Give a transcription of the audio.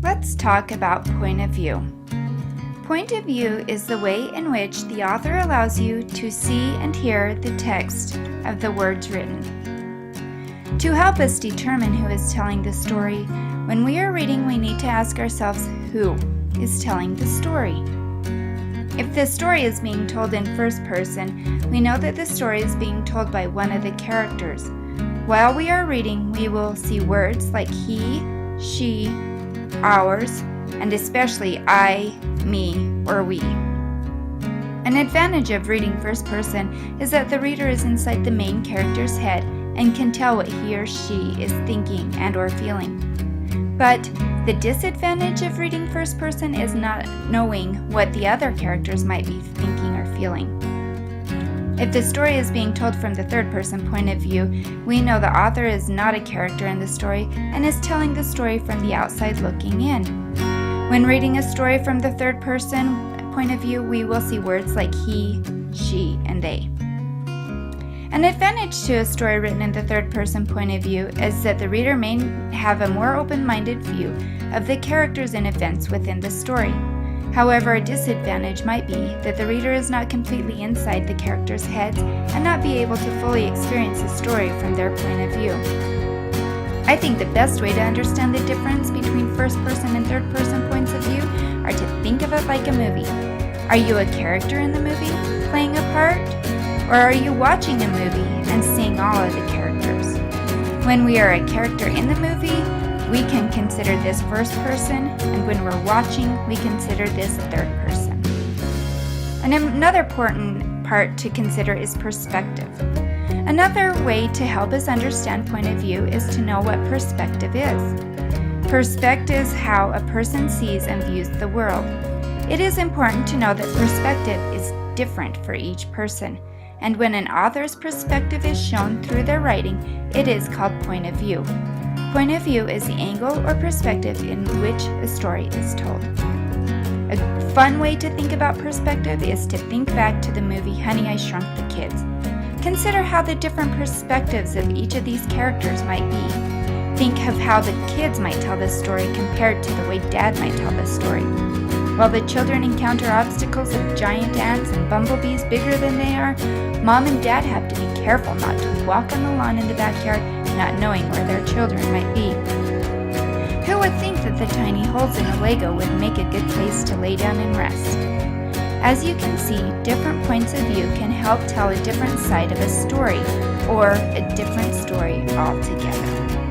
Let's talk about point of view. Point of view is the way in which the author allows you to see and hear the text of the words written. To help us determine who is telling the story, when we are reading, we need to ask ourselves who is telling the story. If the story is being told in first person, we know that the story is being told by one of the characters. While we are reading, we will see words like he, she, ours, and especially I, me, or we. An advantage of reading first person is that the reader is inside the main character's head and can tell what he or she is thinking and or feeling. But the disadvantage of reading first person is not knowing what the other characters might be thinking or feeling. If the story is being told from the third person point of view, we know the author is not a character in the story and is telling the story from the outside looking in. When reading a story from the third person point of view, we will see words like he, she, and they. An advantage to a story written in the third person point of view is that the reader may have a more open-minded view of the characters and events within the story. However, a disadvantage might be that the reader is not completely inside the characters' heads and not be able to fully experience the story from their point of view. I think the best way to understand the difference between first person and third person points of view are to think of it like a movie. Are you a character in the movie, playing a part? Or are you watching a movie and seeing all of the characters? When we are a character in the movie, we can consider this first person, and when we're watching, we consider this third person. And another important part to consider is perspective. Another way to help us understand point of view is to know what perspective is. Perspective is how a person sees and views the world. It is important to know that perspective is different for each person. And when an author's perspective is shown through their writing, it is called point of view. Point of view is the angle or perspective in which a story is told. A fun way to think about perspective is to think back to the movie Honey, I Shrunk the Kids. Consider how the different perspectives of each of these characters might be. Think of how the kids might tell the story compared to the way Dad might tell the story. While the children encounter obstacles of giant ants and bumblebees bigger than they are, Mom and Dad have to be careful not to walk on the lawn in the backyard, not knowing where their children might be. Who would think that the tiny holes in a Lego would make a good place to lay down and rest? As you can see, different points of view can help tell a different side of a story, or a different story altogether.